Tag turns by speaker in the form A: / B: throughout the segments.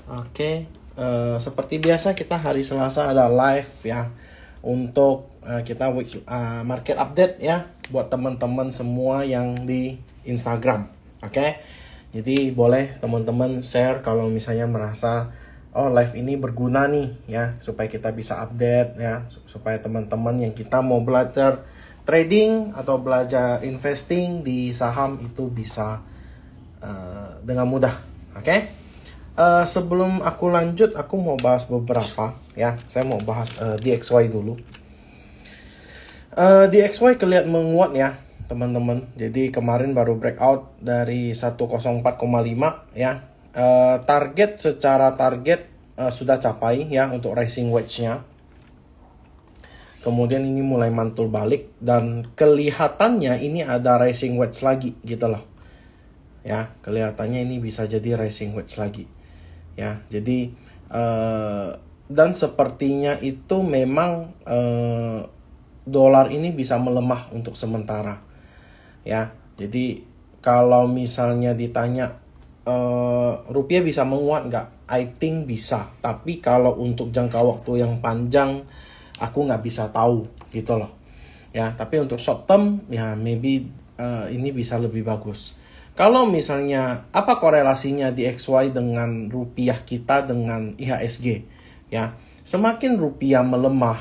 A: Oke, seperti biasa kita hari Selasa ada live ya untuk kita market update ya buat teman-teman semua yang di Instagram. Oke, jadi boleh teman-teman share kalau misalnya merasa oh live ini berguna nih ya supaya kita bisa update ya, supaya teman-teman yang kita mau belajar trading atau belajar investing di saham itu bisa dengan mudah. Oke. Sebelum aku lanjut, aku mau bahas beberapa ya. Saya mau bahas DXY dulu. DXY kelihatan menguat ya, teman-teman. Jadi kemarin baru breakout dari 104,5 ya. Target sudah capai ya untuk rising wedge-nya. Kemudian ini mulai mantul balik dan kelihatannya ini ada rising wedge lagi gitu loh. Ya, kelihatannya ini bisa jadi rising wedge lagi. Ya, jadi dan sepertinya itu memang dolar ini bisa melemah untuk sementara. Ya, jadi kalau misalnya ditanya rupiah bisa menguat nggak? I think bisa. Tapi kalau untuk jangka waktu yang panjang, aku nggak bisa tahu gitu loh. Ya, tapi untuk short term ya maybe ini bisa lebih bagus. Kalau misalnya apa korelasinya DXY dengan rupiah kita dengan IHSG ya. Semakin rupiah melemah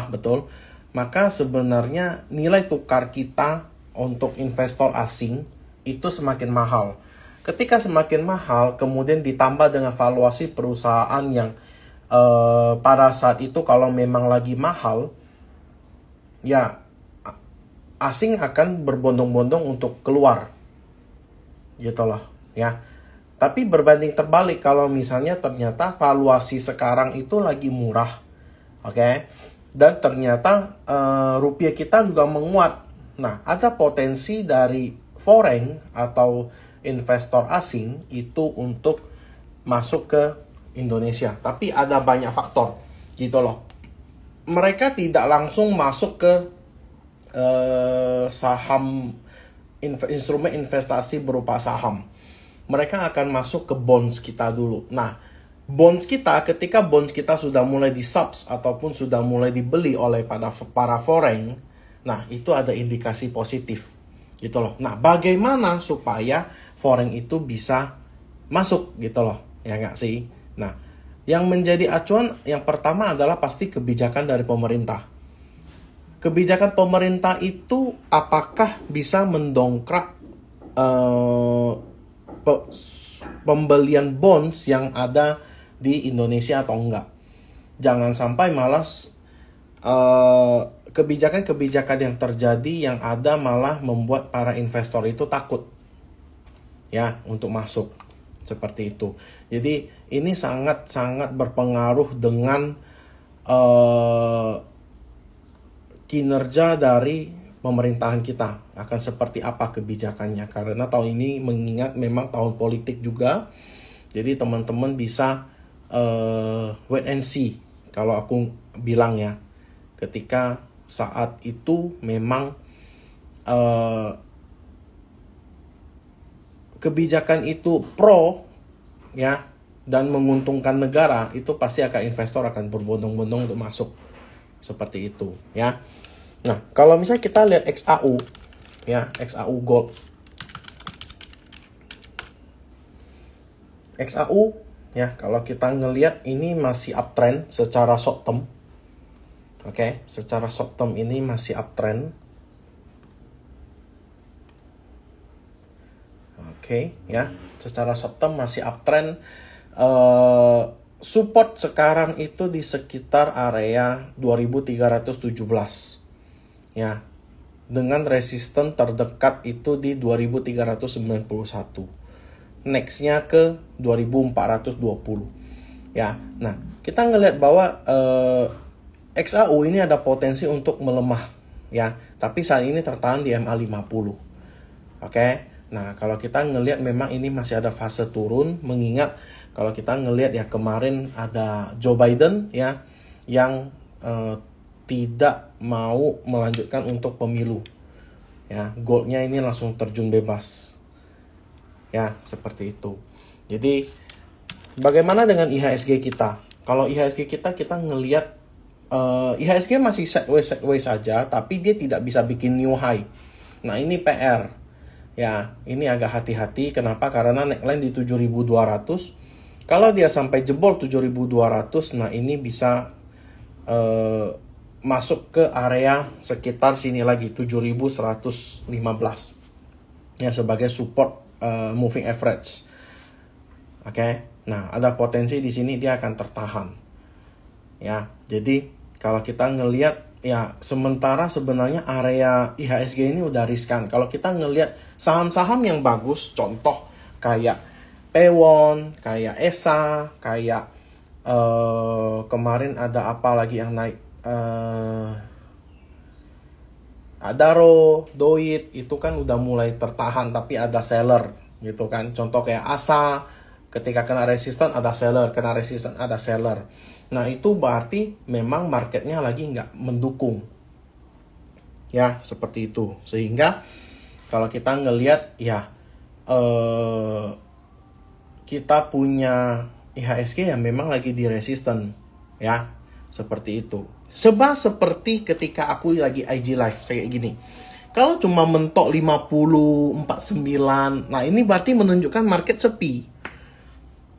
A: betul, maka sebenarnya nilai tukar kita untuk investor asing itu semakin mahal. Ketika semakin mahal kemudian ditambah dengan valuasi perusahaan yang pada saat itu kalau memang lagi mahal ya asing akan berbondong-bondong untuk keluar gitu loh ya. Tapi berbanding terbalik kalau misalnya ternyata valuasi sekarang itu lagi murah, oke, dan ternyata rupiah kita juga menguat. Nah, ada potensi dari foreign atau investor asing itu untuk masuk ke Indonesia. Tapi ada banyak faktor gitu loh. Mereka tidak langsung masuk ke saham, instrumen investasi berupa saham. Mereka akan masuk ke bonds kita dulu. Nah, bonds kita, ketika bonds kita sudah mulai di-subs ataupun sudah mulai dibeli oleh para foreign, nah itu ada indikasi positif gitu loh. Nah, bagaimana supaya foreign itu bisa masuk gitu loh, ya nggak sih? Nah, yang menjadi acuan yang pertama adalah pasti kebijakan dari pemerintah. Kebijakan pemerintah itu apakah bisa mendongkrak pembelian bonds yang ada di Indonesia atau enggak? Jangan sampai malas kebijakan-kebijakan yang terjadi yang ada malah membuat para investor itu takut ya untuk masuk seperti itu. Jadi ini sangat-sangat berpengaruh dengan kinerja dari pemerintahan kita akan seperti apa kebijakannya, karena tahun ini mengingat memang tahun politik juga, jadi teman-teman bisa wait and see kalau aku bilang ya, ketika saat itu memang kebijakan itu pro ya dan menguntungkan negara, itu pasti akan investor akan berbondong-bondong untuk masuk seperti itu ya. Nah, kalau misalnya kita lihat XAU ya, XAU Gold. XAU ya, kalau kita ngelihat ini masih uptrend secara short term. Oke, secara short term ini masih uptrend. Oke, ya, secara short term masih uptrend. Support sekarang itu di sekitar area 2317 ya, dengan resisten terdekat itu di 2391, nextnya ke 2420 ya. Nah, kita ngelihat bahwa XAU ini ada potensi untuk melemah ya, tapi saat ini tertahan di MA50. Oke. Nah, kalau kita ngelihat memang ini masih ada fase turun, mengingat kalau kita ngelihat ya kemarin ada Joe Biden ya yang tidak mau melanjutkan untuk pemilu ya, goldnya ini langsung terjun bebas ya, seperti itu. Jadi bagaimana dengan IHSG kita? Kalau IHSG kita ngelihat IHSG masih sideways saja, tapi dia tidak bisa bikin new high. Nah, ini PR. Ya, ini agak hati-hati. Kenapa? Karena neckline di 7.200. Kalau dia sampai jebol 7.200, nah ini bisa masuk ke area sekitar sini lagi 7.115 ya, sebagai support moving average. Oke. Nah, ada potensi di sini dia akan tertahan. Ya, jadi kalau kita ngelihat ya, sementara sebenarnya area IHSG ini udah riskan. Kalau kita ngelihat saham-saham yang bagus, contoh kayak Pewon, kayak ESA, kayak kemarin ada apa lagi yang naik, Adaro, Doit, itu kan udah mulai tertahan tapi ada seller gitu kan. Contoh kayak ASA, ketika kena resisten ada seller, kena resisten ada seller. Nah, itu berarti memang marketnya lagi nggak mendukung. Ya, seperti itu. Sehingga kalau kita ngelihat ya, kita punya IHSG yang memang lagi di resisten. Ya, seperti itu. Sebab seperti ketika aku lagi IG live kayak gini. Kalau cuma mentok 50, 49, nah ini berarti menunjukkan market sepi.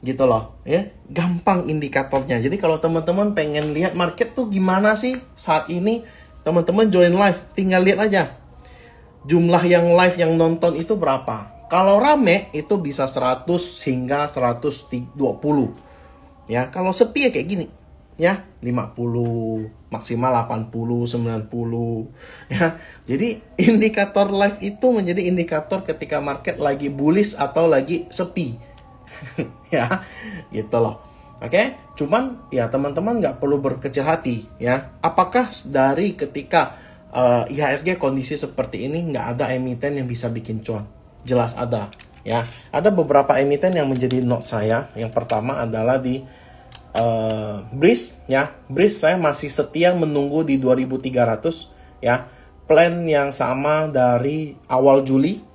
A: Gitu loh, ya. Gampang indikatornya. Jadi kalau teman-teman pengen lihat market tuh gimana sih saat ini, teman-teman join live, tinggal lihat aja. Jumlah yang live yang nonton itu berapa. Kalau rame itu bisa 100 hingga 120. Ya, kalau sepi ya kayak gini. Ya, 50, maksimal 80, 90. Ya. Jadi indikator live itu menjadi indikator ketika market lagi bullish atau lagi sepi. Ya, gitu loh. Oke, cuman ya teman-teman nggak perlu berkecil hati ya. Apakah dari ketika IHSG kondisi seperti ini nggak ada emiten yang bisa bikin cuan? Jelas ada ya. Ada beberapa emiten yang menjadi note saya. Yang pertama adalah di Breeze ya. Breeze saya masih setia menunggu di 2.300 ya. Plan yang sama dari awal Juli.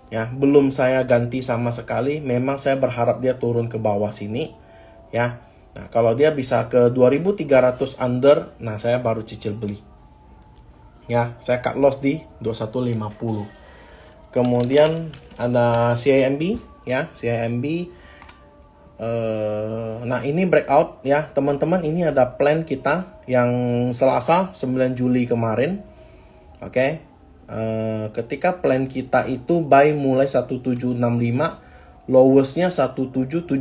A: Ya, belum saya ganti sama sekali. Memang saya berharap dia turun ke bawah sini. Ya. Nah, kalau dia bisa ke 2.300 under, nah saya baru cicil beli. Ya, saya cut loss di 2150. Kemudian ada CIMB ya, CIMB. Nah, ini breakout ya, teman-teman. Ini ada plan kita yang Selasa 9 Juli kemarin. Oke. Ketika plan kita itu buy mulai 1765, lowestnya 1770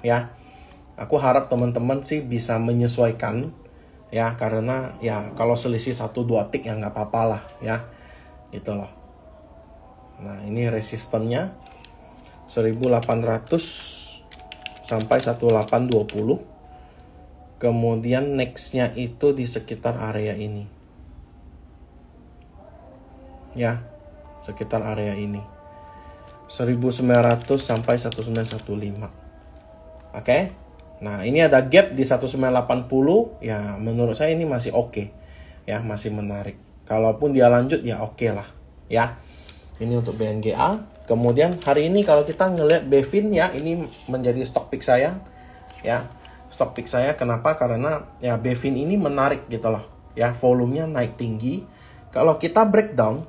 A: ya. Aku harap teman-teman sih bisa menyesuaikan ya, karena ya kalau selisih 1-2 tick ya nggak apa-apa lah ya, gitu loh. Nah, ini resistennya 1800 sampai 1820. Kemudian nextnya itu di sekitar area ini. Ya, sekitar area ini 1900 sampai 1915. Oke. Nah, ini ada gap di 1980 ya, menurut saya ini masih oke. Ya, masih menarik. Kalaupun dia lanjut ya oke lah ya. Ini untuk BNGA. Kemudian hari ini kalau kita ngelihat Bevin ya, ini menjadi stock pick saya ya. Stock pick saya kenapa? Karena ya Bevin ini menarik gitu loh ya, volumenya naik tinggi. Kalau kita breakdown,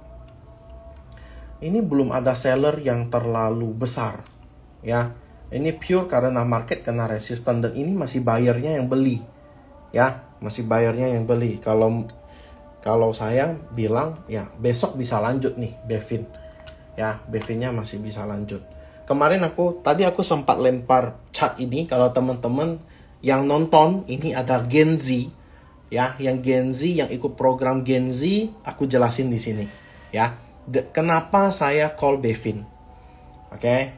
A: ini belum ada seller yang terlalu besar ya. Ini pure karena market kena resisten, dan ini masih buyernya yang beli ya, masih buyernya yang beli. Kalau saya bilang ya besok bisa lanjut nih Bevin ya, Bevinnya masih bisa lanjut. Kemarin tadi aku sempat lempar chart ini. Kalau teman-teman yang nonton, ini ada Gen Z ya, yang Gen Z yang ikut program Gen Z, aku jelasin di sini ya. Kenapa saya call Bevin? Oke.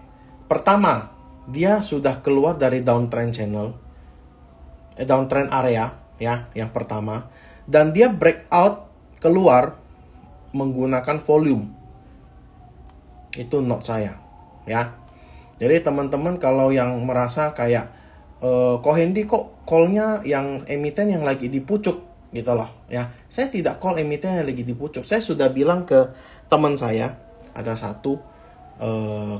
A: Pertama, dia sudah keluar dari downtrend channel, downtrend area ya, yang pertama, dan dia breakout keluar menggunakan volume. Itu note saya ya. Jadi teman-teman kalau yang merasa kayak kok Hendy kok call-nya yang emiten yang lagi di pucuk gitu loh ya. Saya tidak call emiten yang lagi di pucuk. Saya sudah bilang ke teman saya, ada satu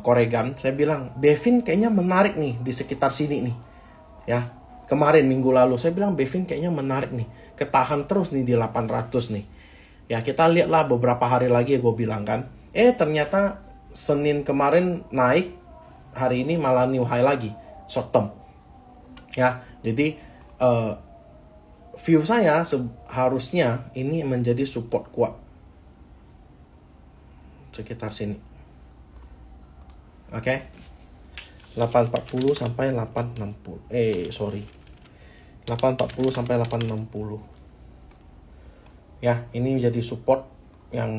A: Koregan, saya bilang Bevin kayaknya menarik nih di sekitar sini nih. Ya, kemarin minggu lalu saya bilang Bevin kayaknya menarik nih, ketahan terus nih di 800 nih. Ya, kita lihatlah beberapa hari lagi, gue bilang kan. Ternyata Senin kemarin naik, hari ini malah new high lagi, short term. Ya, jadi view saya seharusnya ini menjadi support kuat sekitar sini. Oke. 840 sampai 860. 840 sampai 860. Ya, ini menjadi support yang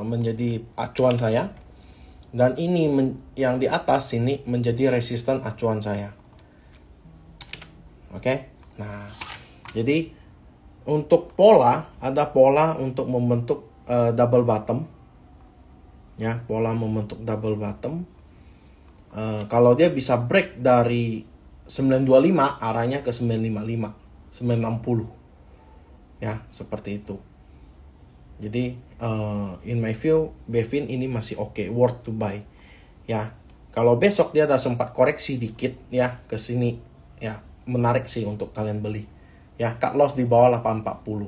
A: menjadi acuan saya. Dan ini yang di atas sini menjadi resisten acuan saya. Oke. Nah, jadi untuk pola, ada pola untuk membentuk double bottom. Ya, pola membentuk double bottom. Kalau dia bisa break dari 925, arahnya ke 955, 960. Ya, seperti itu. Jadi, in my view, Bevin ini masih oke, worth to buy. Ya, kalau besok dia ada sempat koreksi dikit, ya, ke sini, ya, menarik sih untuk kalian beli. Ya, cut loss di bawah 840.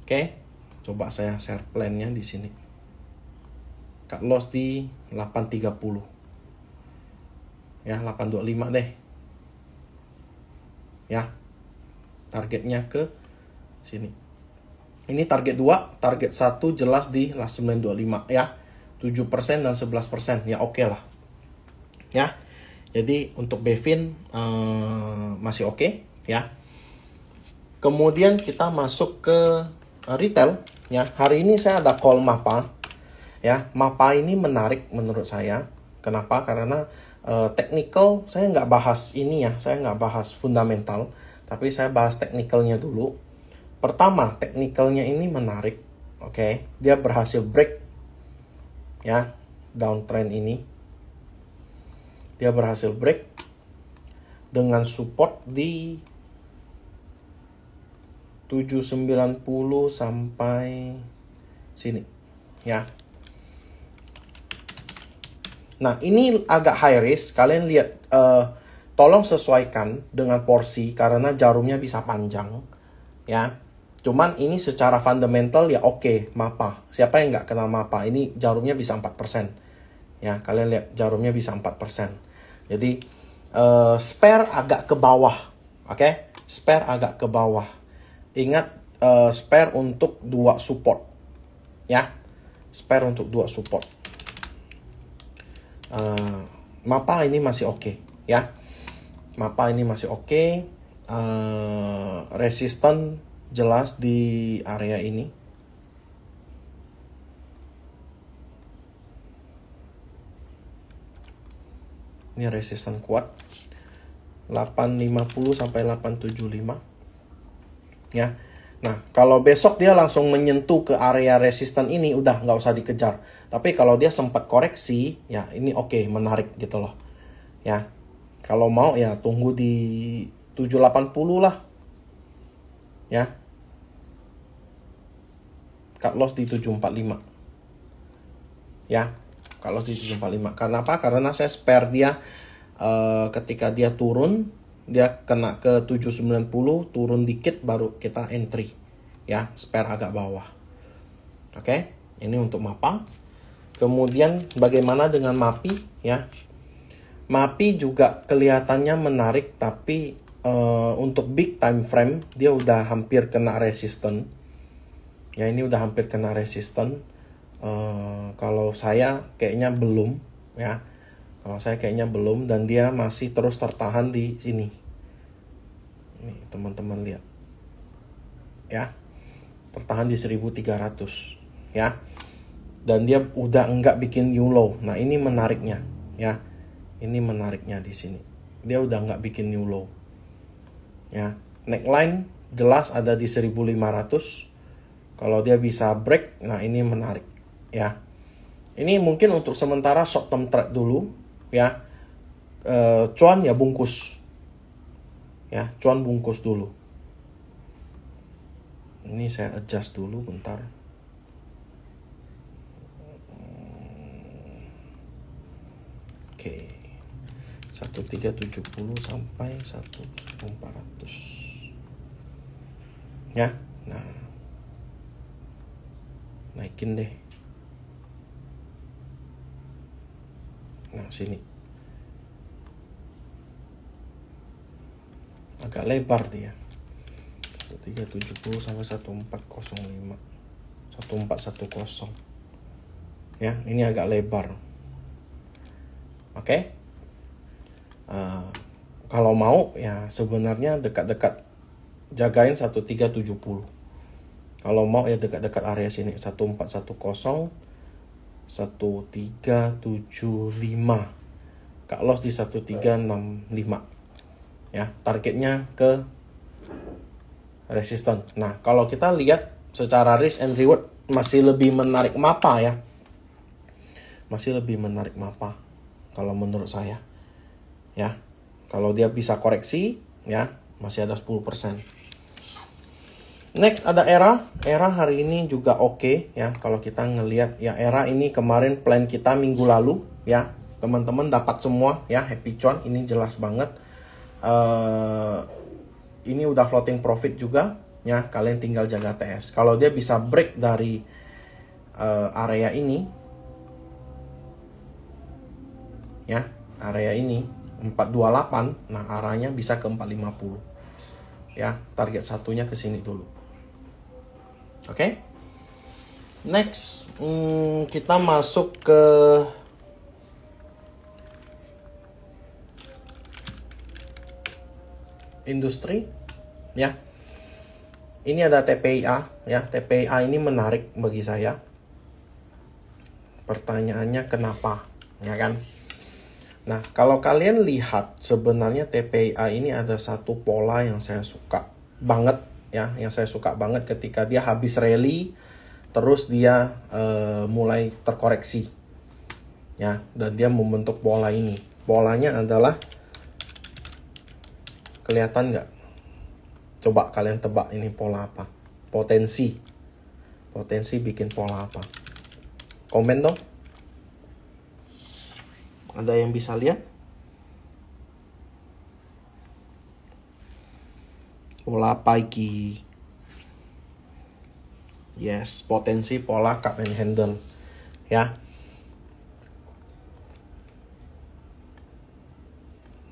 A: Oke, coba saya share plan-nya di sini. Cut loss di 830. Ya, 825 deh. Ya, targetnya ke sini. Ini target 2, target 1 jelas di 925 ya. 7% dan 11%, ya oke lah. Ya. Jadi untuk Bevin masih oke ya. Kemudian kita masuk ke retail ya. Hari ini saya ada call MAPA. Ya, MAPA ini menarik menurut saya. Kenapa? Karena technical saya nggak bahas ini ya. Saya nggak bahas fundamental, tapi saya bahas technicalnya dulu. Pertama, technicalnya ini menarik. Oke, dia berhasil break ya downtrend ini. Dia berhasil break dengan support di 790 sampai sini ya. Nah, ini agak high risk. Kalian lihat, tolong sesuaikan dengan porsi karena jarumnya bisa panjang ya. Cuman ini secara fundamental ya oke, MAPA. Siapa yang nggak kenal MAPA? Ini jarumnya bisa 4%. Ya, kalian lihat jarumnya bisa 4%. Jadi spare agak ke bawah. Oke? Spare agak ke bawah. Ingat, spare untuk 2 support. Ya. Spare untuk 2 support. MAPA ini masih oke, ya. MAPA ini masih oke. Resisten jelas di area ini. Ini resisten kuat. 850 sampai 875. Ya. Nah, kalau besok dia langsung menyentuh ke area resisten ini, udah nggak usah dikejar. Tapi kalau dia sempat koreksi, ya ini oke, menarik gitu loh. Ya. Kalau mau ya tunggu di 780 lah. Ya. Cut loss di 745. Ya, cut loss di 745. Karena apa? Karena saya spare dia ketika dia turun, dia kena ke 790, turun dikit baru kita entry. Ya, spare agak bawah. Oke, ini untuk MAPA. Kemudian bagaimana dengan MAPI ya? MAPI juga kelihatannya menarik, tapi untuk big time frame dia udah hampir kena resisten. Ya, ini udah hampir kena resisten. Kalau saya kayaknya belum ya. Kalau saya kayaknya belum, dan dia masih terus tertahan di sini. Nih, teman-teman lihat. Ya. Tertahan di 1300 ya. Dan dia udah enggak bikin new low. Nah, ini menariknya ya. Ini menariknya di sini. Dia udah enggak bikin new low. Ya. Neckline jelas ada di 1500. Kalau dia bisa break, nah ini menarik ya. Ini mungkin untuk sementara short term trade dulu ya. Cuan ya bungkus. Ya, cuan bungkus dulu. Ini saya adjust dulu bentar. Oke. 1370 sampai 1400. Ya. Nah. Naikin deh. Nah, sini. Agak lebar dia. 1370 sampai 1405. 1410. Ya, ini agak lebar. Oke. Kalau mau ya sebenarnya dekat-dekat jagain 1370. Kalau mau ya dekat-dekat area sini 1410 1375. Cut loss di 1365. Ya, targetnya ke resisten. Nah, kalau kita lihat secara risk and reward masih lebih menarik MAPA ya. Masih lebih menarik MAPA kalau menurut saya. Ya. Kalau dia bisa koreksi ya, masih ada 10%. Next ada ERA. ERA hari ini juga oke ya. Kalau kita ngelihat ya, ERA ini kemarin plan kita minggu lalu ya. Teman-teman dapat semua ya, happy cuan, ini jelas banget. Ini udah floating profit juga ya, kalian tinggal jaga TS. Kalau dia bisa break dari area ini ya, area ini 428, nah arahnya bisa ke 450 ya, target satunya ke sini dulu. Oke. Next kita masuk ke industri ya. Ini ada TPIA ya. TPIA ini menarik bagi saya. Pertanyaannya kenapa ya kan? Nah, kalau kalian lihat sebenarnya TPIA ini ada satu pola yang saya suka banget ya, yang saya suka banget ketika dia habis rally terus dia mulai terkoreksi ya, dan dia membentuk pola ini. Polanya adalah, kelihatan nggak? Coba kalian tebak ini pola apa? Potensi bikin pola apa? Komen dong. Ada yang bisa lihat? Pola pagi. Yes, potensi pola cup and handle. Ya.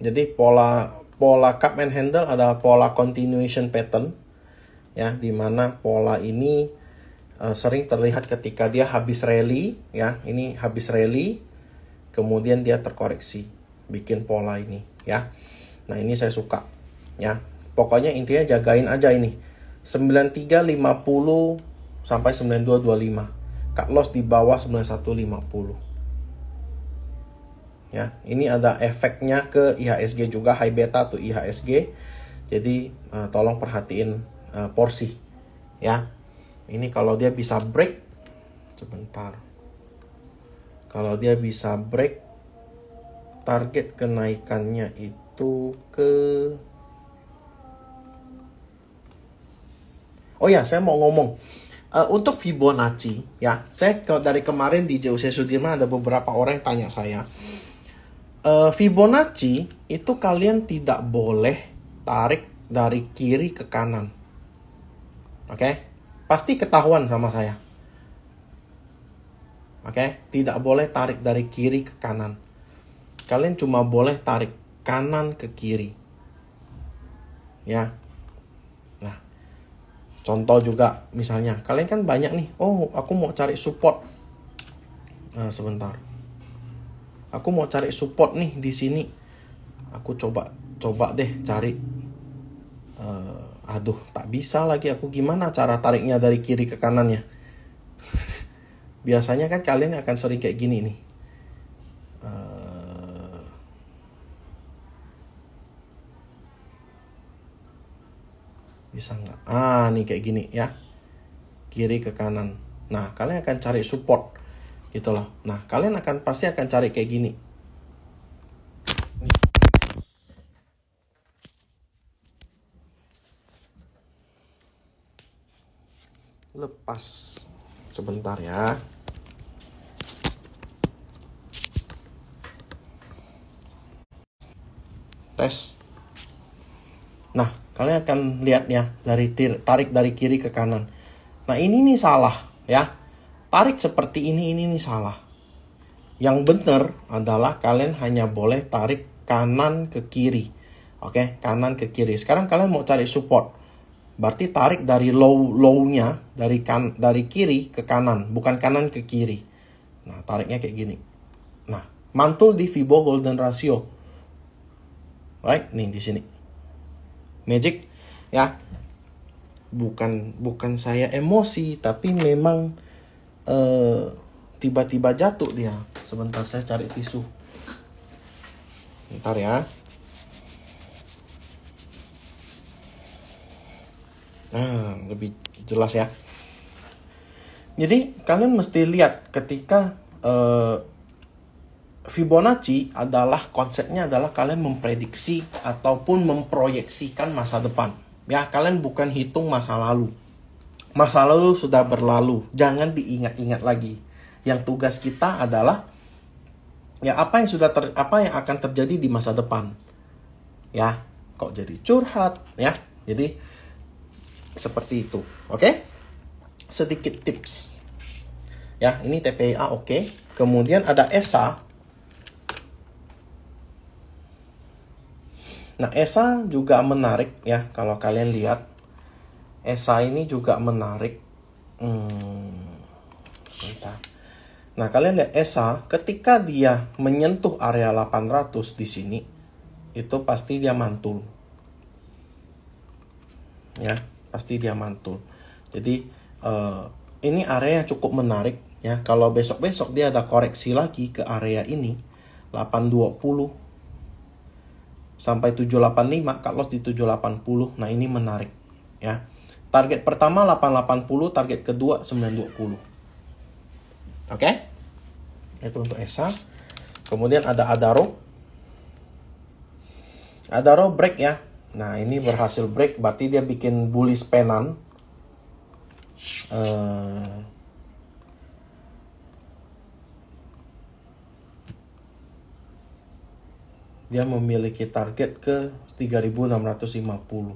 A: Jadi pola cup and handle adalah pola continuation pattern. Ya, dimana pola ini sering terlihat ketika dia habis rally. Ya, ini habis rally. Kemudian dia terkoreksi. Bikin pola ini. Ya. Nah, ini saya suka. Ya. Pokoknya intinya jagain aja ini 9350 sampai 9225. Cut loss di bawah 9150. Ya, ini ada efeknya ke IHSG juga, high beta to IHSG. Jadi tolong perhatiin porsi. Ya. Ini kalau dia bisa break, sebentar. Kalau dia bisa break, target kenaikannya itu ke, oh ya, saya mau ngomong untuk Fibonacci ya. Saya dari kemarin di JOC Sudirman ada beberapa orang yang tanya saya, Fibonacci itu kalian tidak boleh tarik dari kiri ke kanan. Oke? Pasti ketahuan sama saya. Oke? Tidak boleh tarik dari kiri ke kanan. Kalian cuma boleh tarik kanan ke kiri. Ya. Contoh juga misalnya, kalian kan banyak nih, oh aku mau cari support. Nah, sebentar. Aku mau cari support nih di sini. Aku coba deh cari. Aduh, tak bisa lagi aku, gimana cara tariknya dari kiri ke kanannya? Biasanya kan kalian akan sering kayak gini nih. Bisa nggak? Nih kayak gini ya. Kiri ke kanan. Nah, kalian akan cari support gitu loh. Nah, kalian pasti akan cari kayak gini. Lepas sebentar ya. tes. Nah, kalian akan lihat ya, tarik dari kiri ke kanan. Nah, ini nih salah ya. Tarik seperti ini nih salah. Yang benar adalah kalian hanya boleh tarik kanan ke kiri. Oke, kanan ke kiri. Sekarang kalian mau cari support. Berarti tarik dari low-nya dari kiri ke kanan, bukan kanan ke kiri. Nah, tariknya kayak gini. Nah, mantul di Fibo Golden Ratio. Right? Nih di sini. Magic ya. Bukan saya emosi, tapi memang tiba-tiba jatuh dia. Sebentar saya cari tisu. Bentar ya. Nah, lebih jelas ya. Jadi kalian mesti lihat ketika Fibonacci adalah konsepnya adalah kalian memprediksi ataupun memproyeksikan masa depan. Ya, kalian bukan hitung masa lalu. Masa lalu sudah berlalu, jangan diingat-ingat lagi. Yang tugas kita adalah ya apa yang akan terjadi di masa depan. Ya, kok jadi curhat ya. Jadi seperti itu. Oke? Sedikit tips. Ya, ini TPIA oke. Kemudian ada ESA. Nah, ESA juga menarik ya, kalau kalian lihat. ESA ini juga menarik. Nah, kalian lihat ESA, ketika dia menyentuh area 800 di sini, itu pasti dia mantul. Ya, pasti dia mantul. Jadi, ini area yang cukup menarik ya. Kalau besok-besok dia ada koreksi lagi ke area ini, 820 sampai 785, cut loss di 780. Nah, ini menarik ya. Target pertama 880, target kedua 920. Oke? Itu untuk ESA. Kemudian ada Adaro. Adaro break ya. Nah, ini berhasil break, berarti dia bikin bullish penan. Dia memiliki target ke 3650.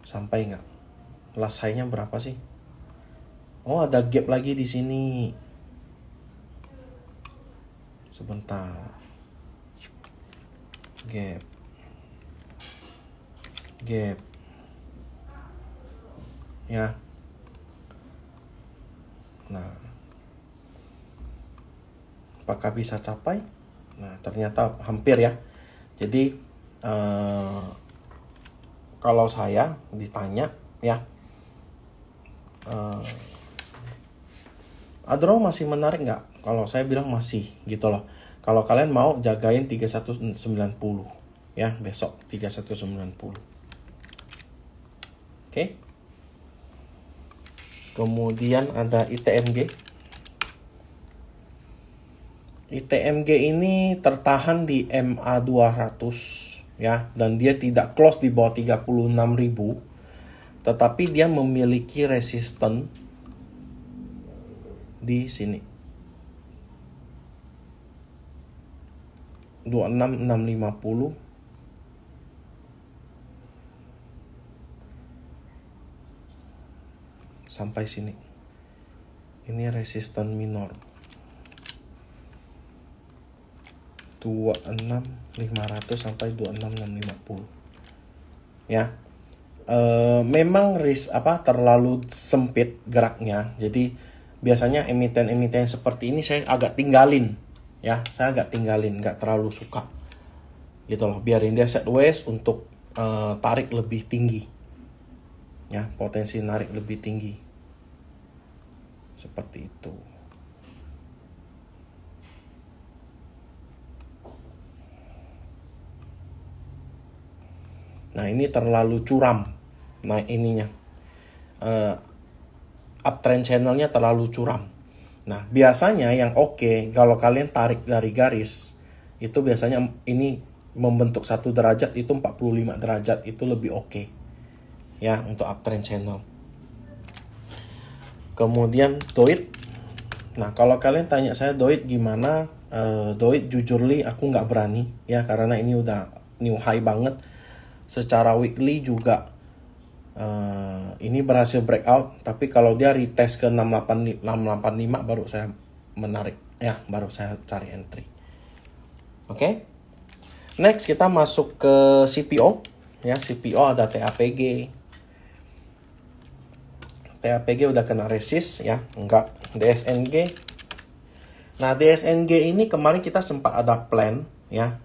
A: Sampai nggak? Last high-nya berapa sih? Oh, ada gap lagi di sini. Sebentar. Gap. Ya. Nah. Apakah bisa capai? Nah, ternyata hampir ya. Jadi kalau saya ditanya ya, Adro masih menarik nggak? Kalau saya bilang masih gitu loh. Kalau kalian mau jagain 3190 ya, besok 3190. Oke. Kemudian ada ITMG. ITMG ini tertahan di MA 200 ya, dan dia tidak close di bawah 36.000, tetapi dia memiliki resisten di sini 26650 sampai sini. Ini resisten minor 26500 sampai 26650 ya. Memang terlalu sempit geraknya, jadi biasanya emiten-emiten seperti ini saya agak tinggalin ya. Saya agak tinggalin, nggak terlalu suka gitu loh. Biarin dia sideways untuk tarik lebih tinggi ya, potensi narik lebih tinggi seperti itu. Nah, ini terlalu curam. Nah, ininya uptrend channelnya terlalu curam. Nah, biasanya yang oke, kalau kalian tarik dari garis, itu biasanya ini membentuk 1 derajat, itu 45 derajat, itu lebih oke ya untuk uptrend channel. Kemudian Doit. Nah, kalau kalian tanya saya Doit gimana, Doit jujur li aku nggak berani ya, karena ini udah new high banget. Secara weekly juga ini berhasil breakout, tapi kalau dia retest ke 685 baru saya menarik ya, baru saya cari entry. Oke. Next kita masuk ke CPO ya. CPO ada TAPG. TAPG udah kena resist ya, enggak. DSNG. Nah, DSNG ini kemarin kita sempat ada plan ya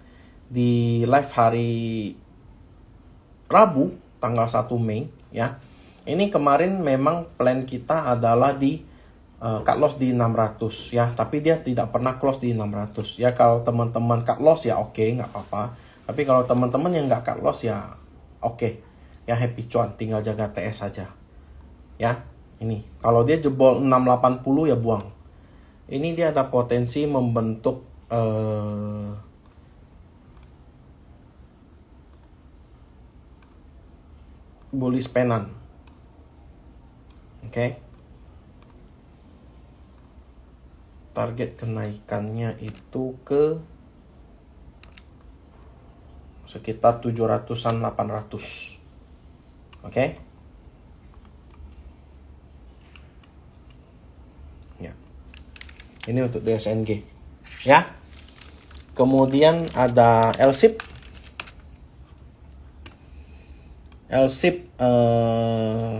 A: di live hari Rabu tanggal 1 Mei ya. Ini kemarin memang plan kita adalah di cut loss di 600 ya, tapi dia tidak pernah close di 600 ya. Kalau teman-teman cut loss ya oke, nggak apa-apa. Tapi kalau teman-teman yang nggak cut loss ya oke ya, happy cuan, tinggal jaga TS saja ya. Ini kalau dia jebol 680 ya buang. Ini dia ada potensi membentuk bullish pennant. Oke. Target kenaikannya itu ke sekitar 700-an 800. Oke. Ya. Ini untuk DSNG. Ya. Kemudian ada LSIP. LSIP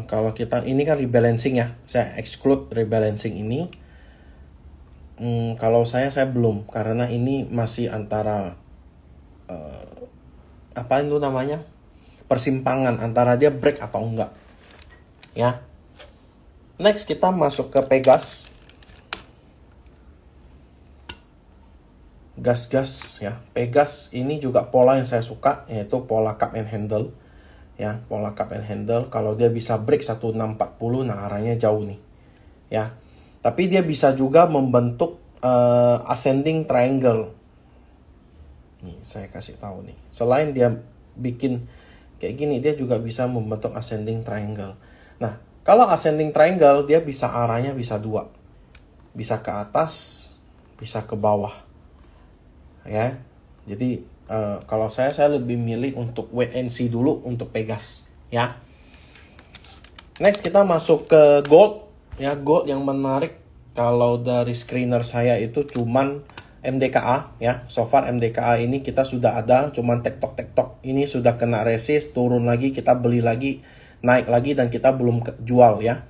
A: kalau kita ini kan rebalancing ya. Saya exclude rebalancing ini. Kalau saya belum, karena ini masih antara apa itu namanya, persimpangan antara dia break apa enggak ya. Next kita masuk ke Pegas. Gas ya. Pegas ini juga pola yang saya suka, yaitu pola cup and handle ya. Pola cup and handle kalau dia bisa break 1640, nah arahnya jauh nih ya. Tapi dia bisa juga membentuk ascending triangle. Nih, saya kasih tahu nih. Selain dia bikin kayak gini, dia juga bisa membentuk ascending triangle. Nah, kalau ascending triangle, dia bisa arahnya bisa dua. Bisa ke atas, bisa ke bawah. Ya. Jadi, kalau saya lebih milih untuk wait and see dulu untuk Pegas. Ya. Next, kita masuk ke gold. Ya, gold yang menarik. Kalau dari screener saya itu cuman MDKA ya. So far MDKA ini kita sudah ada, cuman tektok. Ini sudah kena resist, turun lagi, kita beli lagi, naik lagi, dan kita belum jual ya.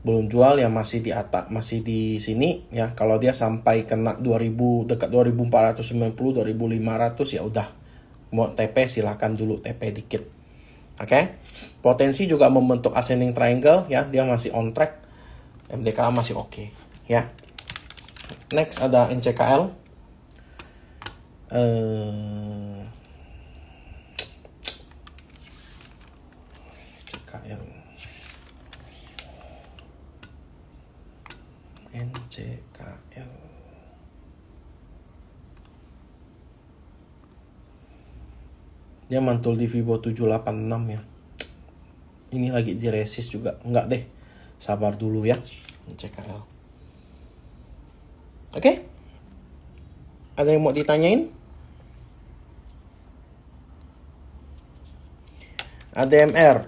A: Belum jual ya, masih di atas, masih di sini ya. Kalau dia sampai kena 2000, dekat 2490, 2500 ya udah. Mau TP silahkan dulu TP dikit. Oke. Potensi juga membentuk ascending triangle ya, dia masih on track. MDKA masih oke ya. Next ada NCKL. NCKL. Dia mantul di Vibo 786 ya. Ini lagi di resist juga. Enggak deh. Sabar dulu ya. NCKL. Oke. Ada yang mau ditanyain? ADMR.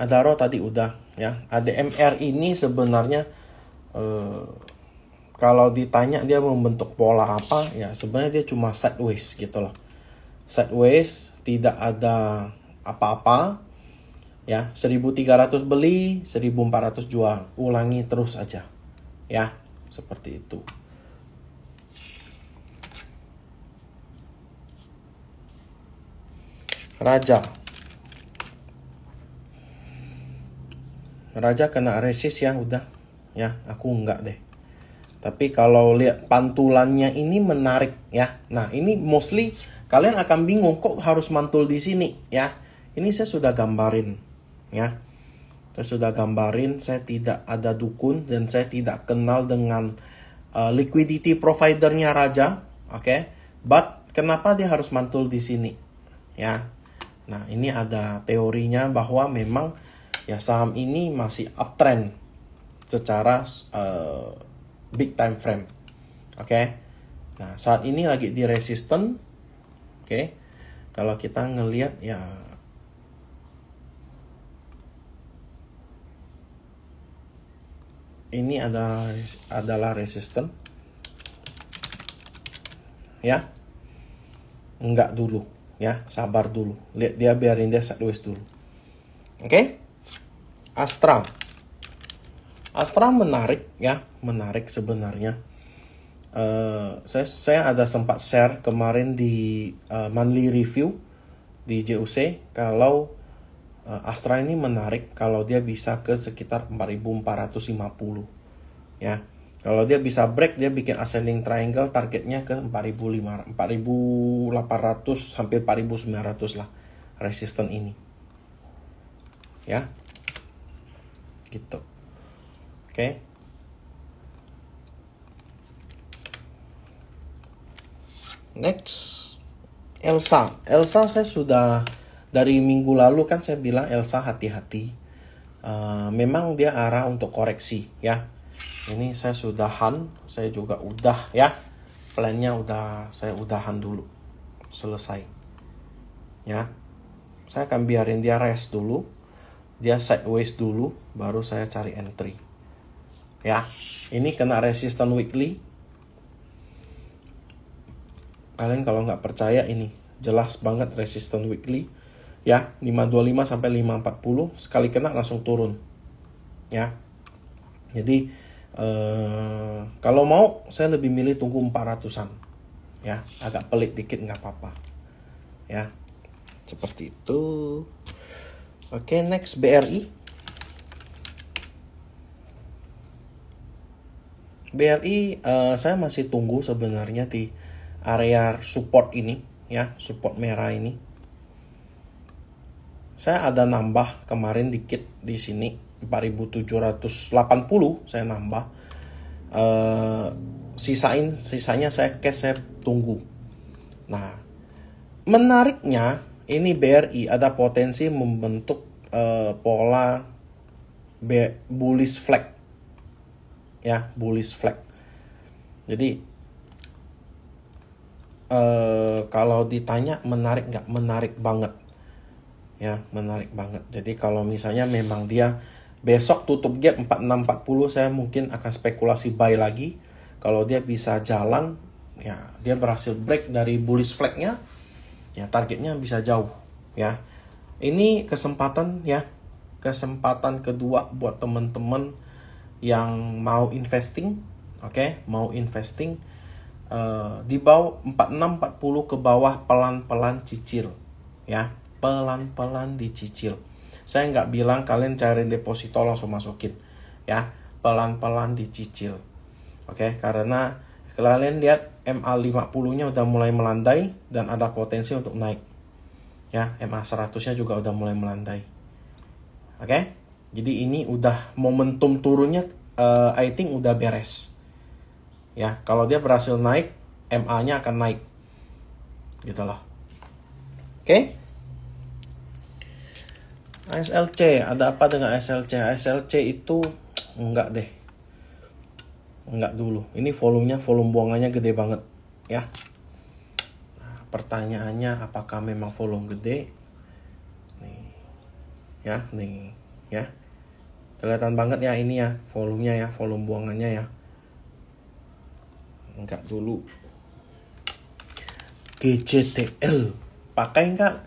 A: Adaro tadi udah ya. ADMR ini sebenarnya kalau ditanya dia membentuk pola apa ya, sebenarnya dia cuma sideways gitu loh. Sideways, tidak ada apa-apa. Ya, 1300 beli, 1400 jual. Ulangi terus aja. Ya, seperti itu. Raja kena resist ya, udah. Ya, aku enggak deh. Tapi kalau lihat pantulannya ini menarik ya. Nah, ini mostly kalian akan bingung kok harus mantul di sini ya. Ini saya sudah gambarin. Ya, saya sudah gambarin, saya tidak ada dukun dan saya tidak kenal dengan liquidity providernya Raja, oke? But kenapa dia harus mantul di sini? Ya, nah ini ada teorinya bahwa memang ya saham ini masih uptrend secara big time frame, oke? Nah, saat ini lagi di resisten. Oke. Kalau kita ngelihat ya, ini adalah resisten. Ya. Enggak dulu, ya. Sabar dulu. Lihat dia, biarin dia sideways dulu. Oke. Astra. Astra menarik ya, menarik sebenarnya. Saya ada sempat share kemarin di monthly review di JUC kalau Astra ini menarik kalau dia bisa ke sekitar 4.450 ya. Kalau dia bisa break, dia bikin ascending triangle, targetnya ke 4.800 hampir 4.900 lah resisten ini ya, gitu. Oke. Next, Elsa. Elsa saya sudah dari minggu lalu kan saya bilang Elsa hati-hati. Memang dia arah untuk koreksi ya. Ini saya sudahan, saya juga udah ya. Plannya udah saya udahan dulu. Selesai. Ya. Saya akan biarin dia rest dulu. Dia sideways dulu, baru saya cari entry. Ya. Ini kena resistance weekly. Kalian kalau nggak percaya, ini jelas banget resistance weekly ya, 525 sampai 540, sekali kena langsung turun ya. Jadi kalau mau saya lebih milih tunggu 400-an ya, agak pelik dikit nggak apa-apa ya, seperti itu. Oke, next BRI. BRI saya masih tunggu sebenarnya di area support ini ya, support merah ini. Saya ada nambah kemarin dikit di sini 4.780 saya nambah. Sisanya saya cash, saya tunggu. Nah, menariknya ini BRI ada potensi membentuk pola bullish flag ya, bullish flag. Jadi kalau ditanya menarik nggak, menarik banget ya, menarik banget. Jadi kalau misalnya memang dia besok tutup gap 4640, saya mungkin akan spekulasi buy lagi. Kalau dia bisa jalan ya, dia berhasil break dari bullish flag-nya ya, targetnya bisa jauh ya. Ini kesempatan ya, kesempatan kedua buat teman-teman yang mau investing. Oke, mau investing di bawah 4640 ke bawah, pelan-pelan cicil ya, pelan-pelan dicicil. Saya nggak bilang kalian cari deposito langsung masukin ya, pelan-pelan dicicil. Oke, karena kalian lihat MA50-nya udah mulai melandai dan ada potensi untuk naik ya, MA100-nya juga udah mulai melandai. Oke, jadi ini udah momentum turunnya, I think udah beres ya. Kalau dia berhasil naik, MA-nya akan naik gitu loh. Oke. ASLC, ada apa dengan ASLC? ASLC itu enggak deh, enggak dulu. Ini volume buangannya gede banget ya. Nah, pertanyaannya apakah memang volume gede? Nih ya, nih ya, kelihatan banget ya ini ya, volumenya ya, volume buangannya ya. Enggak dulu. GCTL pakai enggak?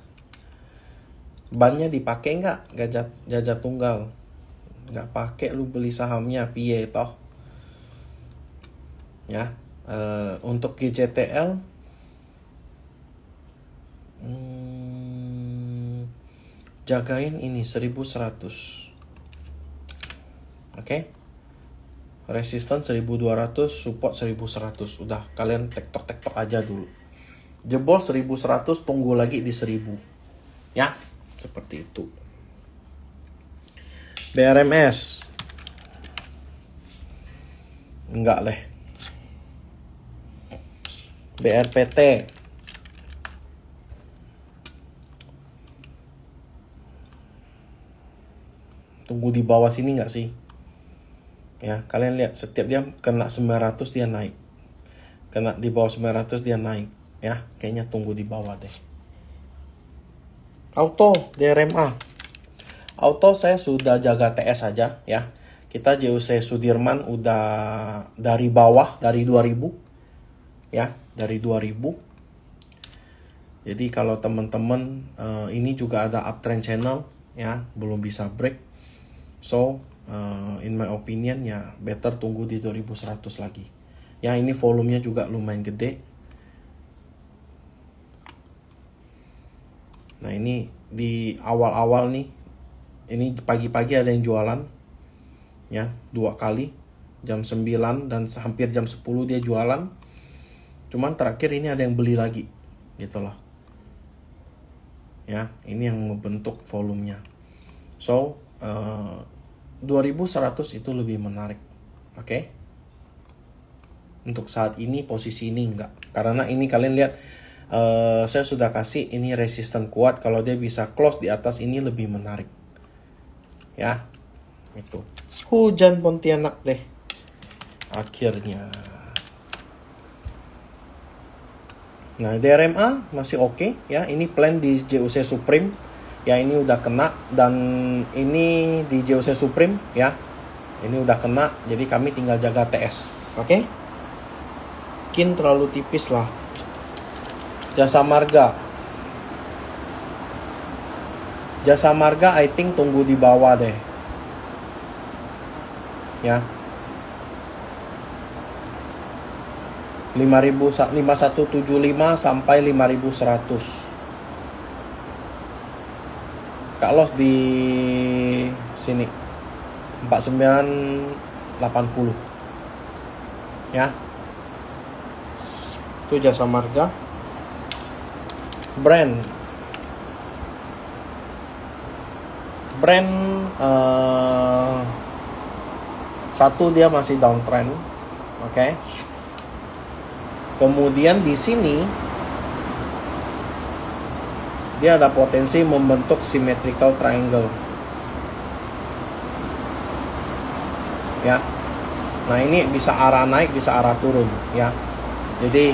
A: Bannya dipakai enggak? Gajah tunggal enggak pakai, lu beli sahamnya piye toh ya. Untuk GCTL jagain ini 1100. Oke. Resistance 1200, support 1100. Udah, kalian tektok aja dulu. Jebol 1100, tunggu lagi di 1000 ya, seperti itu. BRMS enggak leh. BRPT tunggu di bawah sini enggak sih ya. Kalian lihat setiap dia kena 900 dia naik Kena di bawah 900 dia naik ya. Kayaknya tunggu di bawah deh. Auto DRMA. Auto saya sudah jaga TS saja ya. Kita JUC Sudirman udah dari bawah, dari 2000 ya, dari 2000. Jadi kalau teman-teman ini juga ada uptrend channel ya, belum bisa break. So in my opinion ya better tunggu di 2100 lagi. Ya ini volumenya juga lumayan gede. Nah ini di awal-awal nih, ini pagi-pagi ada yang jualan ya, 2 kali jam 9 dan hampir jam 10 dia jualan. Cuman terakhir ini ada yang beli lagi gitu loh ya. Ini yang membentuk volumenya. So 2100 itu lebih menarik. Oke. Untuk saat ini posisi ini enggak, karena ini kalian lihat saya sudah kasih ini resisten kuat. Kalau dia bisa close di atas ini lebih menarik ya. Itu hujan Pontianak deh akhirnya. Nah DRMA masih oke ya. Ini plan di JUC Supreme ya, ini udah kena. Dan ini di JUC Supreme ya, ini udah kena. Jadi kami tinggal jaga TS. Oke. Mungkin terlalu tipis lah. Jasa Marga. Jasa Marga I think tunggu di bawah deh ya. 5175 sampai 5100. Kak Los di sini 4980 ya. Itu Jasa Marga. Brand satu dia masih downtrend. Oke. Kemudian di sini dia ada potensi membentuk symmetrical triangle ya. Nah ini bisa arah naik, bisa arah turun ya. Jadi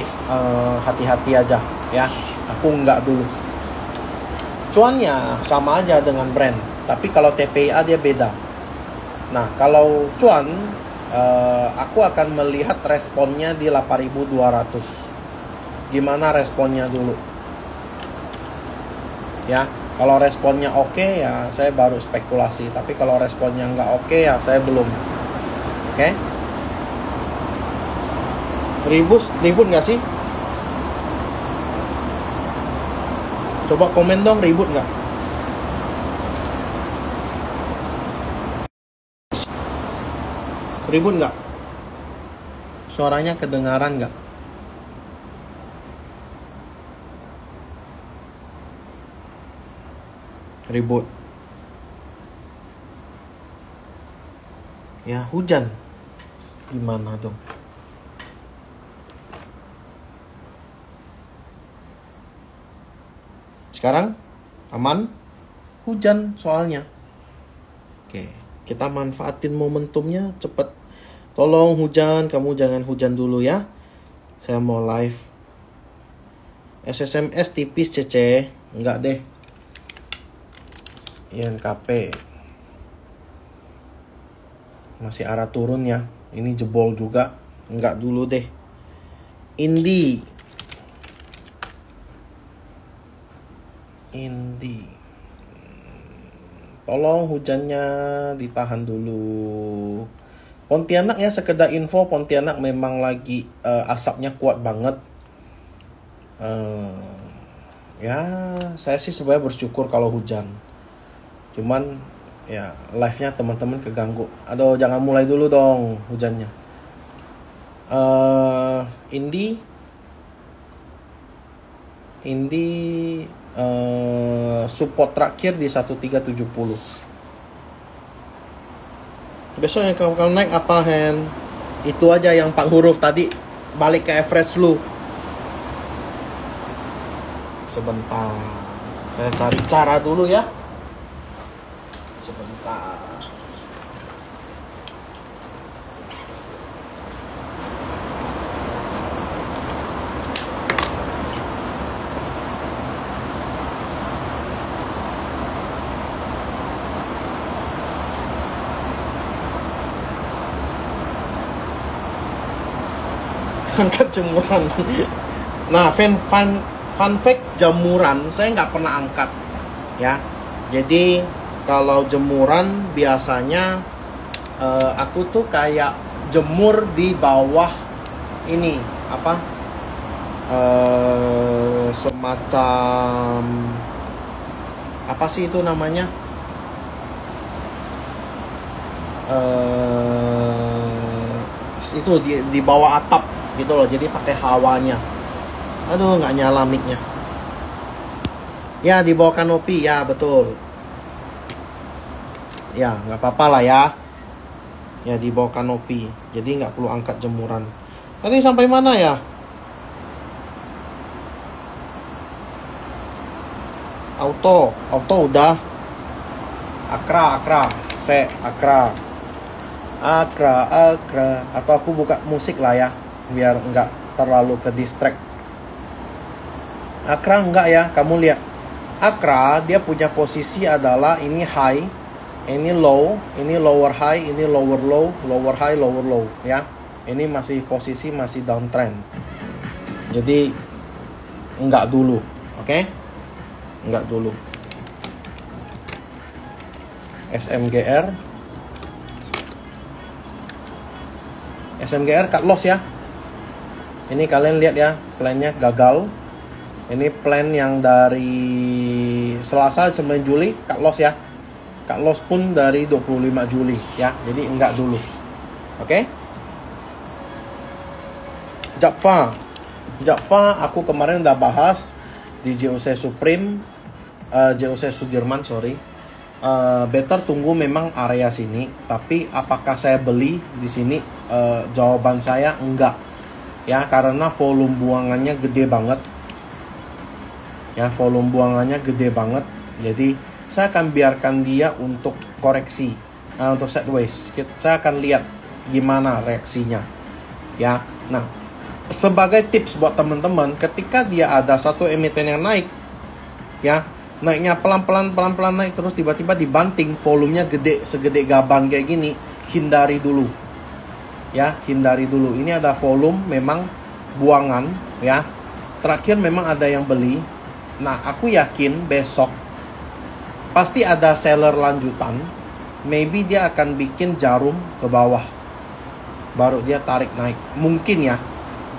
A: hati-hati aja ya. Aku enggak dulu. Cuannya sama aja dengan brand, tapi kalau TPIA dia beda. Nah kalau cuan aku akan melihat responnya di 8200. Gimana responnya dulu ya. Kalau responnya oke ya saya baru spekulasi, tapi kalau responnya nggak oke ya saya belum. Oke. Ribut nggak sih? Coba komen dong, ribut nggak? Ribut nggak? Suaranya kedengaran nggak? Ribut. Ya hujan. Gimana dong? Sekarang aman? Hujan soalnya. Oke, kita manfaatin momentumnya cepet. Tolong hujan, kamu jangan hujan dulu ya. Saya mau live. SSMS tipis CC. Enggak deh. INKP masih arah turun ya. Ini jebol juga. Enggak dulu deh. Indi. Tolong hujannya ditahan dulu. Pontianak ya, sekedar info, Pontianak memang lagi asapnya kuat banget. Ya saya sih sebenarnya bersyukur kalau hujan. Cuman ya live-nya teman-teman keganggu. Aduh jangan mulai dulu dong hujannya. Indi support terakhir di 1370. Besok yang kalau naik apa Hen? Itu aja yang 4 huruf tadi. Balik ke average lu. Sebentar. Saya cari cara dulu ya. Sebentar. angkat jemuran. Nah, fun fact jemuran saya nggak pernah angkat ya. Jadi kalau jemuran biasanya aku tuh kayak jemur di bawah ini apa semacam apa sih itu namanya itu di bawah atap gitu loh, jadi pakai hawanya. Aduh, nggak nyala mic-nya. Ya, di bawah kanopi, ya betul. Ya, nggak apa-apa lah ya. Ya, di bawah kanopi. Jadi nggak perlu angkat jemuran. Tadi sampai mana ya? Auto udah. Akra. Atau aku buka musik lah ya, biar nggak terlalu ke distract. Akra enggak ya, kamu lihat. Akra dia punya posisi adalah ini high, ini low, ini lower high, ini lower low, lower high, lower low ya. Ini masih posisi masih downtrend. Jadi enggak dulu, oke? Enggak dulu. SMGR cut loss ya. Ini kalian lihat ya, plannya gagal. Ini plan yang dari Selasa 9 Juli cut loss ya. Cut loss pun dari 25 Juli ya. Jadi enggak dulu. Oke? Japfa aku kemarin udah bahas di JOC Supreme, JOC Sudirman sorry. Better tunggu memang area sini, tapi apakah saya beli di sini? Jawaban saya enggak ya, karena volume buangannya gede banget ya, volume buangannya gede banget. Jadi saya akan biarkan dia untuk koreksi, untuk sideways. Saya akan lihat gimana reaksinya ya. Nah, sebagai tips buat teman-teman, ketika dia ada satu emiten yang naik ya, naiknya pelan-pelan naik terus tiba-tiba dibanting, volumenya gede segede gaban kayak gini, hindari dulu ya, hindari dulu. Ini ada volume memang buangan ya, terakhir memang ada yang beli. Nah, aku yakin besok pasti ada seller lanjutan, maybe dia akan bikin jarum ke bawah baru dia tarik naik, mungkin ya,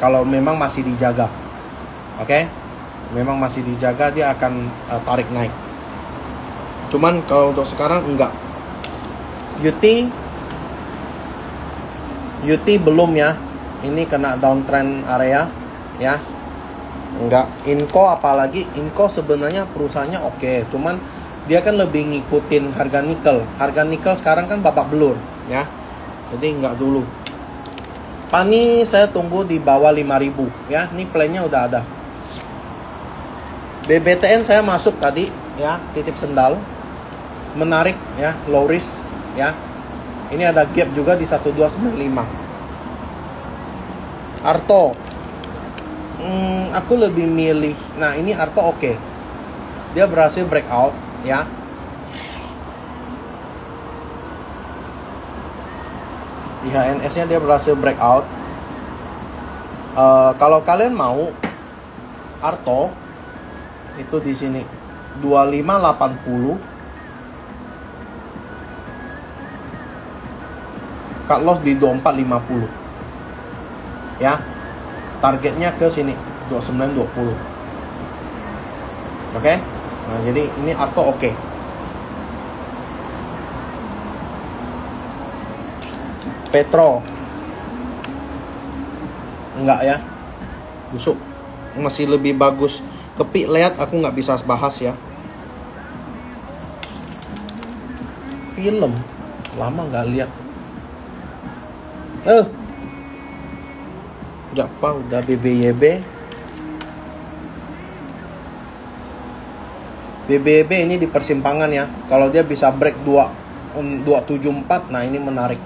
A: kalau memang masih dijaga. Oke? Memang masih dijaga, dia akan tarik naik. Cuman kalau untuk sekarang enggak. UT belum ya. Ini kena downtrend area ya. Enggak. Inco apalagi, Inco sebenarnya perusahaannya oke, cuman dia kan lebih ngikutin harga nikel. Harga nikel sekarang kan babak belur ya. Jadi enggak dulu. Pani saya tunggu di bawah 5.000 ya. Ini plannya udah ada. BBTN saya masuk tadi ya, titip sendal. Menarik ya, low risk ya. Ini ada gap juga di 1295. Arto. Aku lebih milih. Nah, ini Arto oke. Dia berhasil breakout ya. IHNS-nya dia berhasil breakout. Kalau kalian mau Arto itu di sini 2580, cut loss di 2450 ya, targetnya ke sini 2920. Oke? Nah, jadi ini Arto oke. Petro enggak ya, busuk, masih lebih bagus. Kepik lihat aku nggak bisa bahas ya. Film lama nggak lihat. Java udah BBYB. BBYB ini di persimpangan ya. Kalau dia bisa break 274, nah ini menarik.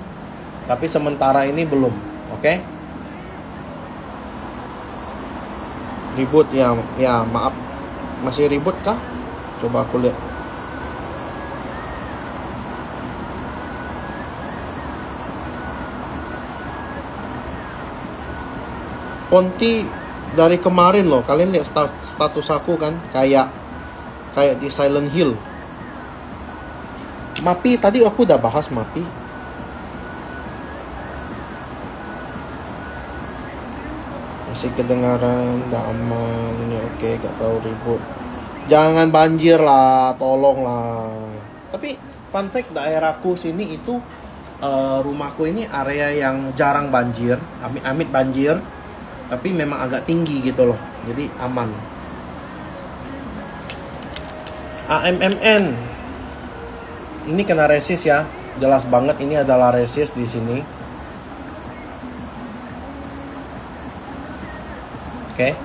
A: Tapi sementara ini belum. Oke? Ribut ya, maaf. Masih ribut kah? Coba aku lihat. Ponti dari kemarin loh, kalian lihat status aku kan, kayak di Silent Hill. MAPI tadi aku udah bahas MAPI. Masih kedengaran, nggak aman, ini oke, gak tahu ribut. Jangan banjir lah, tolong lah. Tapi fun fact, daerahku sini itu rumahku ini area yang jarang banjir, amit-amit banjir, tapi memang agak tinggi gitu loh, jadi aman. AMMN ini kena resist ya, jelas banget ini adalah resist di sini. Oke.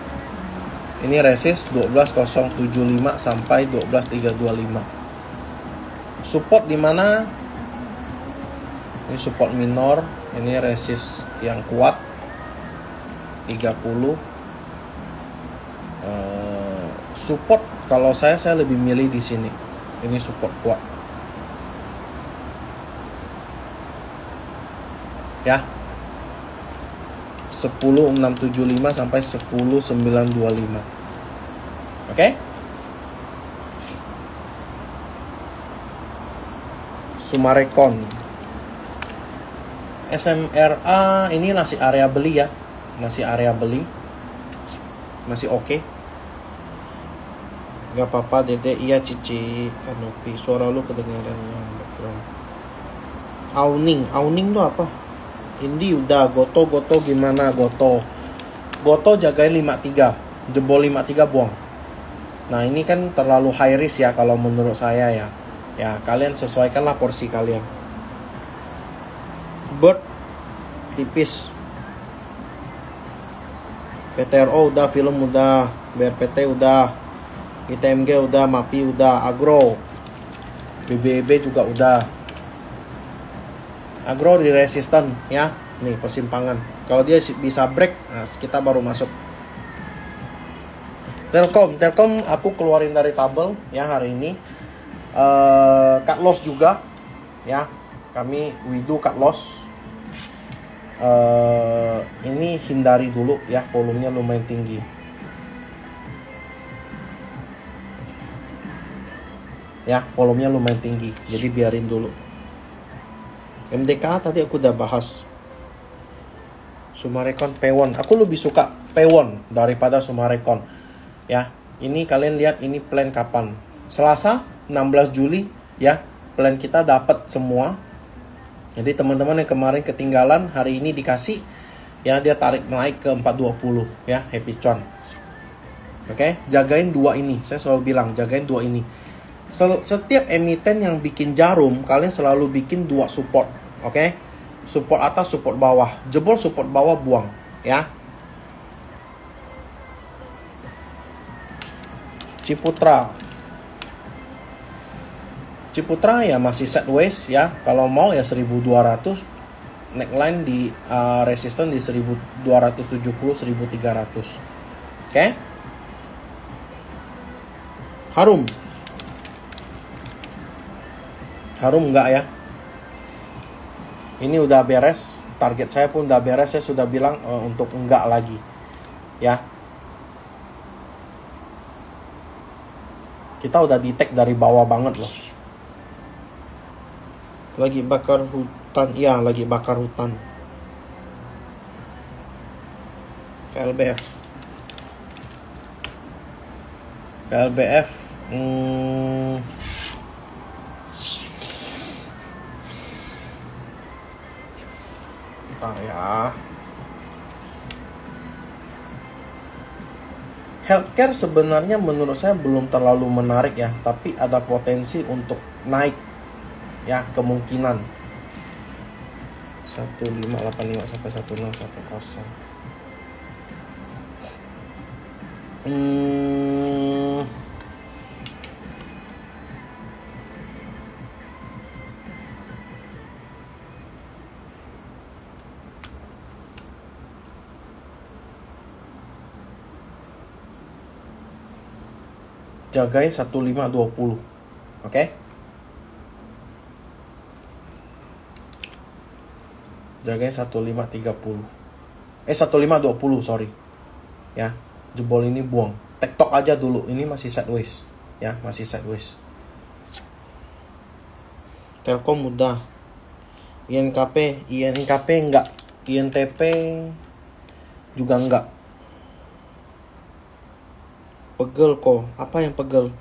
A: Ini resist 12075 sampai 12325. Support di mana? Ini support minor, ini resist yang kuat 30. Support kalau saya lebih milih di sini. Ini support kuat. Ya. 10675 sampai 10925. Oke? Sumarekon. SMRA ini masih area beli ya. Masih area beli. Masih oke. Gak apa-apa Dede. Iya Cici Kanopi. Suara lu kedengaran yang background. Auning tuh apa? Indi udah. Goto gimana Goto? Goto jagain 53. Jebol 53 buang. Nah ini kan terlalu high risk ya kalau menurut saya ya. Ya kalian sesuaikanlah porsi kalian. Bird tipis. PTRO udah, film udah, BRPT udah, ITMG udah, MAPI udah, Agro, BBB juga udah. Agro di resisten ya, nih persimpangan. Kalau dia bisa break, nah, kita baru masuk. Telkom aku keluarin dari tabel ya hari ini. Cut loss juga ya, kami we do cut loss. Ini hindari dulu ya, volumenya lumayan tinggi. Ya, volumenya lumayan tinggi, jadi biarin dulu. MDK tadi aku udah bahas. Sumarekon, Pewon. Aku lebih suka Pewon daripada Sumarekon. Ya, ini kalian lihat ini plan kapan? Selasa 16 Juli ya. Plan kita dapat semua. Jadi teman-teman yang kemarin ketinggalan hari ini dikasih ya, dia tarik naik ke 420 ya, happy cuan. Oke, jagain dua ini. Saya selalu bilang jagain dua ini. Setiap emiten yang bikin jarum, kalian selalu bikin dua support. Oke? Support atas, support bawah. Jebol support bawah buang ya. Ciputra ya masih sideways ya. Kalau mau ya 1200, neckline di resistance di 1270 1300. Oke? Harum enggak ya? Ini udah beres. Target saya pun udah beres. Saya sudah bilang untuk enggak lagi ya. Kita udah detect dari bawah banget loh. Lagi bakar hutan. Iya, lagi bakar hutan. KLBF. Bentar ya. Healthcare sebenarnya menurut saya belum terlalu menarik ya, tapi ada potensi untuk naik ya, kemungkinan 1585 sampai 1610. Jagain 1520. Oke? Jagain 1530. 1520, sorry. Ya, jebol ini buang. Tektok aja dulu. Ini masih sideways. Ya, masih sideways. Telkom udah. INKP enggak. INTP juga enggak. Pegel kok. Apa yang pegel?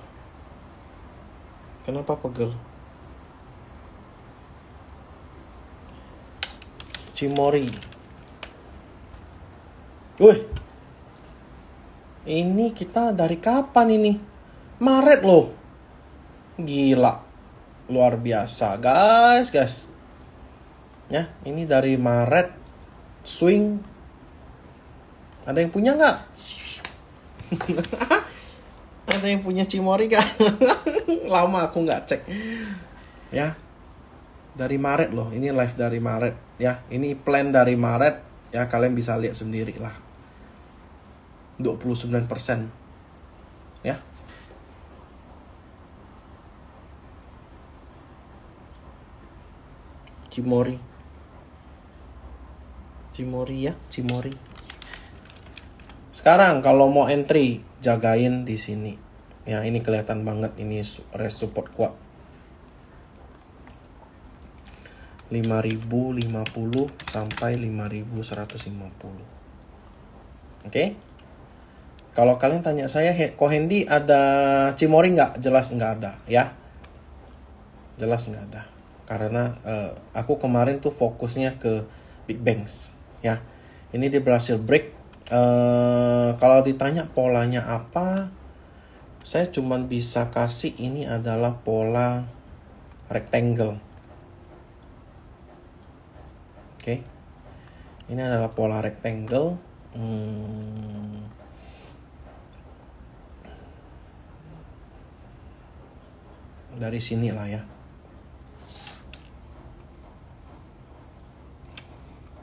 A: Kenapa pegel? Cimori. Wih. Ini kita dari kapan ini? Maret loh. Gila. Luar biasa, guys. Ya, ini dari Maret. Swing. Ada yang punya nggak? Ada yang punya Cimori nggak? Lama aku nggak cek. Ya. Dari Maret loh. Ini live dari Maret. Ya, ini plan dari Maret. Ya, kalian bisa lihat sendiri lah. 29%. Ya. Cimori ya, Cimori. Sekarang kalau mau entry, jagain di sini. Ya, ini kelihatan banget ini rest support kuat. 5050 sampai 5150. Oke. Kalau kalian tanya saya, Ko Hendy ada Cimori nggak? Jelas nggak ada, ya. Jelas nggak ada. Karena aku kemarin tuh fokusnya ke Big Banks, ya. Ini dia berhasil break. Kalau ditanya polanya apa, saya cuman bisa kasih ini adalah pola rectangle. Oke. Ini adalah pola rectangle. Dari sini lah ya.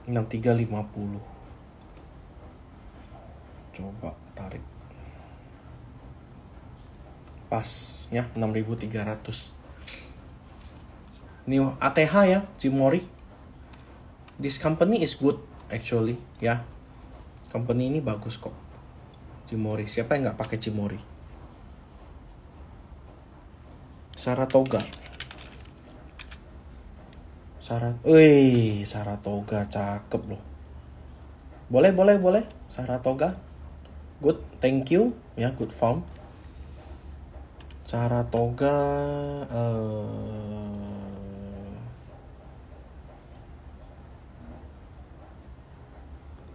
A: 6350. Coba tarik. Pas ya, 6300. Ini ATH ya, Cimori. This company is good actually ya. Company ini bagus kok. Cimori. Siapa yang nggak pakai Cimori? Saratoga. Saratoga cakep loh. Boleh. Saratoga. Good, thank you. Ya, good form. Saratoga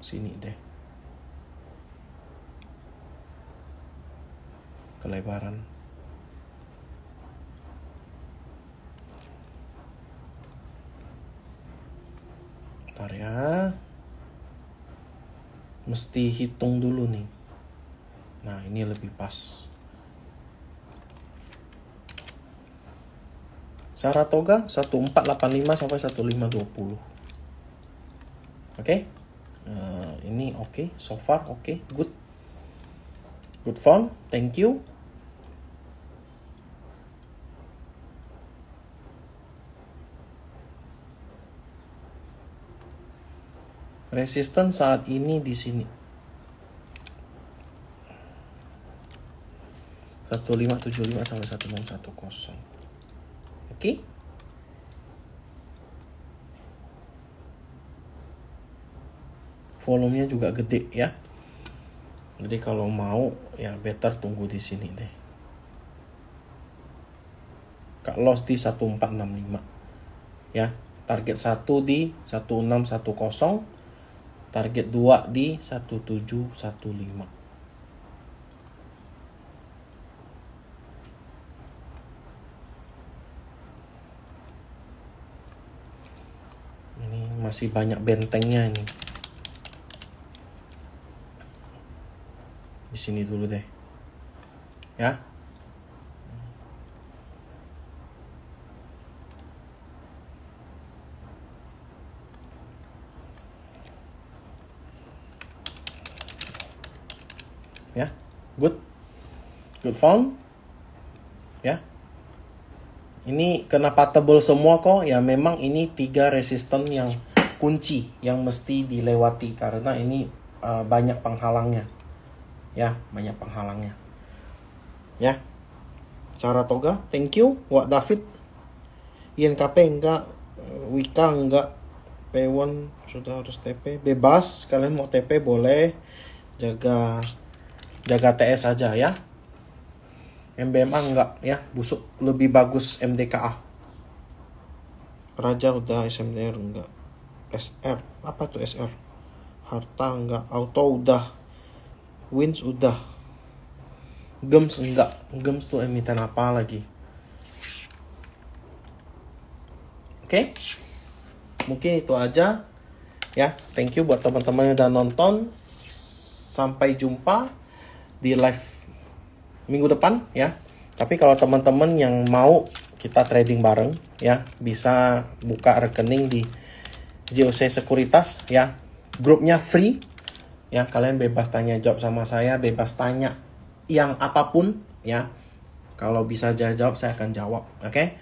A: sini deh. Kelebaran. Bentar ya. Mesti hitung dulu nih. Nah, ini lebih pas. Saratoga 1485 sampai 1520. Oke. Ini oke, so far oke, good. Good font, thank you. Resisten saat ini di sini. 1575 sampai 1610. Oke. Volumenya juga gede ya. Jadi kalau mau ya better tunggu di sini deh. Cut loss di 1465. Ya, target 1 di 1610. Target 2 di 1715. Ini masih banyak bentengnya ini. Di sini dulu deh. Ya. Ya, good font ya. Ini kenapa tebel semua kok ya, memang ini 3 resisten yang kunci yang mesti dilewati karena ini banyak penghalangnya. Ya, banyak penghalangnya. Ya. Saratoga, thank you. Wak David, INKP enggak, Wika enggak, P1 sudah harus TP, bebas. Kalian mau TP boleh, jaga TS aja ya. MBMA enggak ya, busuk, lebih bagus MDKA. Raja udah, SMDR enggak, SR apa tuh SR? Harta enggak, auto udah, wins udah. Gems enggak, Gems tuh emiten apa lagi? Oke, mungkin itu aja ya. Thank you buat teman-teman yang udah nonton. Sampai jumpa di live minggu depan ya. Tapi kalau teman-teman yang mau kita trading bareng ya, bisa buka rekening di JOC Sekuritas ya. Grupnya free ya, kalian bebas tanya jawab sama saya, bebas tanya yang apapun ya. Kalau bisa jawab saya akan jawab. Oke.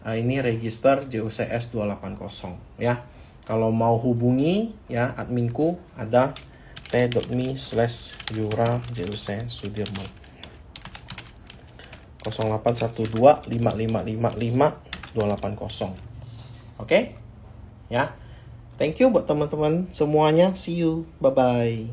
A: Ini register JOCS 280 ya. Kalau mau hubungi ya adminku ada t.me/Yura JOC Sudirman 081255555280. Oke? Ya. Thank you buat teman-teman semuanya. See you. Bye bye.